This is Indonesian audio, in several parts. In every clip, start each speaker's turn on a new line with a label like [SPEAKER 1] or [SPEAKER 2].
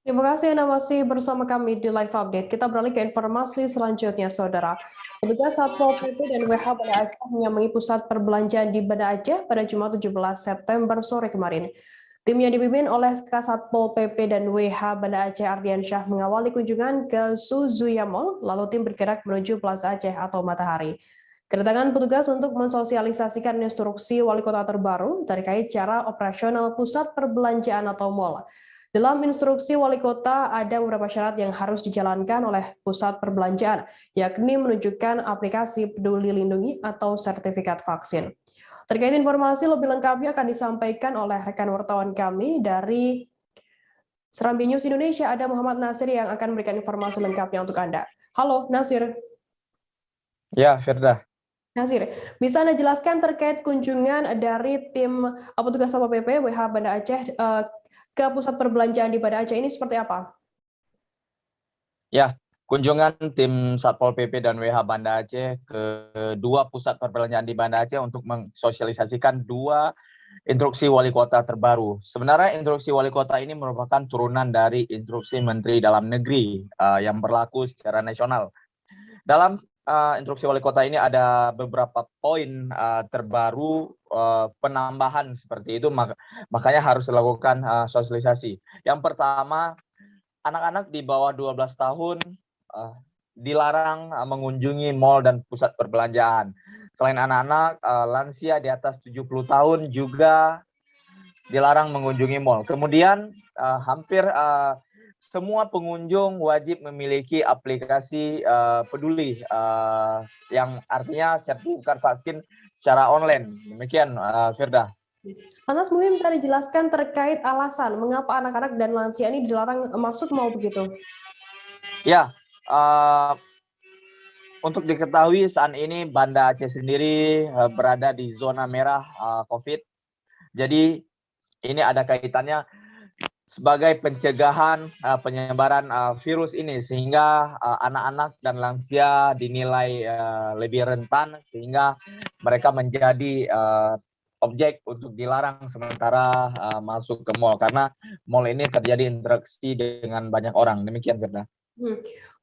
[SPEAKER 1] Terima kasih Anda masih bersama kami di Live Update. Kita beralih ke informasi selanjutnya, Saudara. Petugas Satpol PP dan WH Banda Aceh menyambangi pusat perbelanjaan di Banda Aceh pada Jumat 17 September sore kemarin. Tim yang dipimpin oleh Kasatpol PP dan WH Banda Aceh Ardiansyah mengawali kunjungan ke Suzuya Mall, lalu tim bergerak menuju Plaza Aceh atau Matahari. Kedatangan petugas untuk mensosialisasikan instruksi wali kota terbaru terkait cara operasional pusat perbelanjaan atau mall. Dalam instruksi wali kota ada beberapa syarat yang harus dijalankan oleh pusat perbelanjaan, yakni menunjukkan aplikasi Peduli Lindungi atau sertifikat vaksin. Terkait informasi lebih lengkapnya akan disampaikan oleh rekan wartawan kami dari Serambi News Indonesia, ada Muhammad Nasir yang akan memberikan informasi lengkapnya untuk Anda. Halo Nasir.
[SPEAKER 2] Ya, Firda.
[SPEAKER 1] Nasir, bisa Anda jelaskan terkait kunjungan dari tim petugas Satpol PP WH Banda Aceh ke pusat perbelanjaan di Banda Aceh ini seperti apa?
[SPEAKER 2] Ya, kunjungan tim Satpol PP dan WH Banda Aceh ke dua pusat perbelanjaan di Banda Aceh untuk mensosialisasikan dua instruksi wali kota terbaru. Sebenarnya instruksi wali kota ini merupakan turunan dari instruksi Menteri Dalam Negeri yang berlaku secara nasional. Dalam instruksi wali kota ini ada beberapa poin terbaru penambahan seperti itu, makanya harus dilakukan sosialisasi. Yang pertama, anak-anak di bawah 12 tahun dilarang mengunjungi mal dan pusat perbelanjaan. Selain anak-anak, lansia di atas 70 tahun juga dilarang mengunjungi mal. Kemudian hampir semua pengunjung wajib memiliki aplikasi Peduli yang artinya sertifikat vaksin secara online. Demikian, Firda.
[SPEAKER 1] Lantas mungkin bisa dijelaskan terkait alasan mengapa anak-anak dan lansia ini dilarang masuk mal begitu?
[SPEAKER 2] Ya, untuk diketahui saat ini Banda Aceh sendiri berada di zona merah COVID. Jadi ini ada kaitannya sebagai pencegahan penyebaran virus ini, sehingga anak-anak dan lansia dinilai lebih rentan, sehingga mereka menjadi objek untuk dilarang sementara masuk ke mal, karena mal ini terjadi interaksi dengan banyak orang. Demikian, Firda.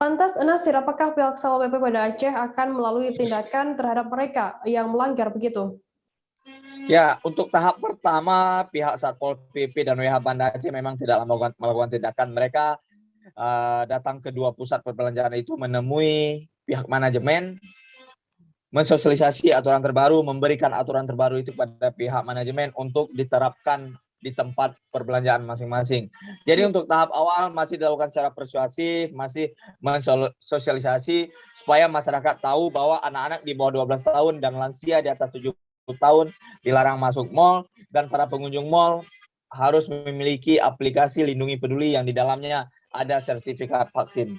[SPEAKER 1] Lantas, Nasir, apakah pihak Satpol PP Banda Aceh akan melalui tindakan terhadap mereka yang melanggar begitu?
[SPEAKER 2] Ya, untuk tahap pertama pihak Satpol PP dan WH Banda Aceh memang tidak melakukan tindakan. Mereka datang ke dua pusat perbelanjaan itu menemui pihak manajemen, mensosialisasi aturan terbaru, memberikan aturan terbaru itu pada pihak manajemen untuk diterapkan di tempat perbelanjaan masing-masing. Jadi untuk tahap awal masih dilakukan secara persuasif, masih mensosialisasi supaya masyarakat tahu bahwa anak-anak di bawah 12 tahun dan lansia di atas 70 tahun dilarang masuk mal, dan para pengunjung mal harus memiliki aplikasi Lindungi Peduli yang di dalamnya ada sertifikat vaksin.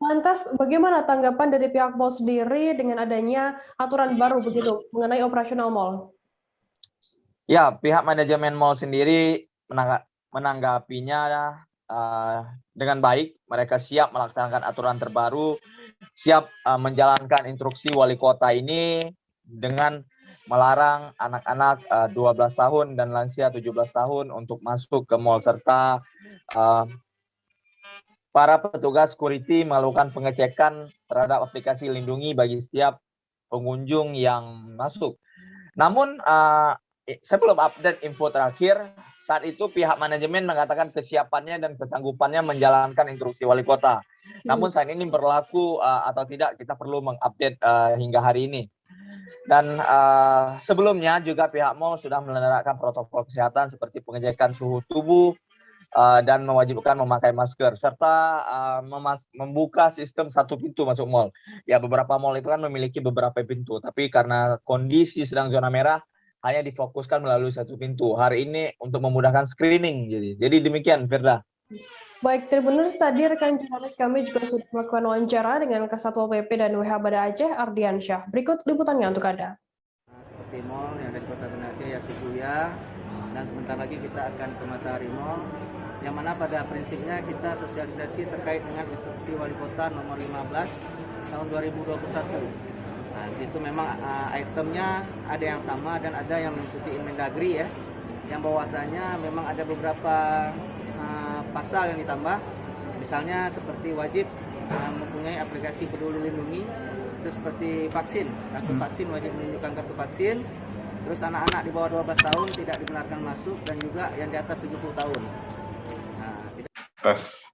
[SPEAKER 1] Lantas, bagaimana tanggapan dari pihak mal sendiri dengan adanya aturan baru begitu mengenai operasional mal?
[SPEAKER 2] Ya, pihak manajemen mal sendiri menanggapinya dengan baik. Mereka siap melaksanakan aturan terbaru, siap menjalankan instruksi wali kota ini dengan melarang anak-anak 12 tahun dan lansia 17 tahun untuk masuk ke mal, serta para petugas security melakukan pengecekan terhadap aplikasi Lindungi bagi setiap pengunjung yang masuk. Namun saya belum update info terakhir. Saat itu pihak manajemen mengatakan kesiapannya dan kesanggupannya menjalankan instruksi wali kota. Namun saat ini berlaku atau tidak, kita perlu mengupdate hingga hari ini. Dan sebelumnya juga pihak mal sudah menerapkan protokol kesehatan seperti pengecekan suhu tubuh dan mewajibkan memakai masker, serta membuka sistem satu pintu masuk mal. Ya, beberapa mal itu kan memiliki beberapa pintu, tapi karena kondisi sedang zona merah, hanya difokuskan melalui satu pintu. Hari ini untuk memudahkan screening. Jadi demikian, Firda.
[SPEAKER 1] Baik, Tribuners, tadi rekan jurnalis kami juga sudah melakukan wawancara dengan Kasatpol PP dan WH Banda Aceh Ardiansyah. Berikut liputannya untuk Anda.
[SPEAKER 3] Seperti mal yang ada di Kota Banda Aceh, ya Suzuya, dan sebentar lagi kita akan ke Matahari Mall, yang mana pada prinsipnya kita sosialisasi terkait dengan instruksi wali kota nomor 15 tahun 2021. Nah, itu memang itemnya ada yang sama dan ada yang mengikuti Inmendagri, ya, yang bahwasanya memang ada beberapa pasal yang ditambah, misalnya seperti wajib mempunyai aplikasi Peduli Lindungi, terus seperti vaksin, kartu vaksin wajib menunjukkan kartu vaksin, terus anak-anak di bawah 12 tahun tidak dibenarkan masuk, dan juga yang di atas 70 tahun. Nah,
[SPEAKER 4] Tes.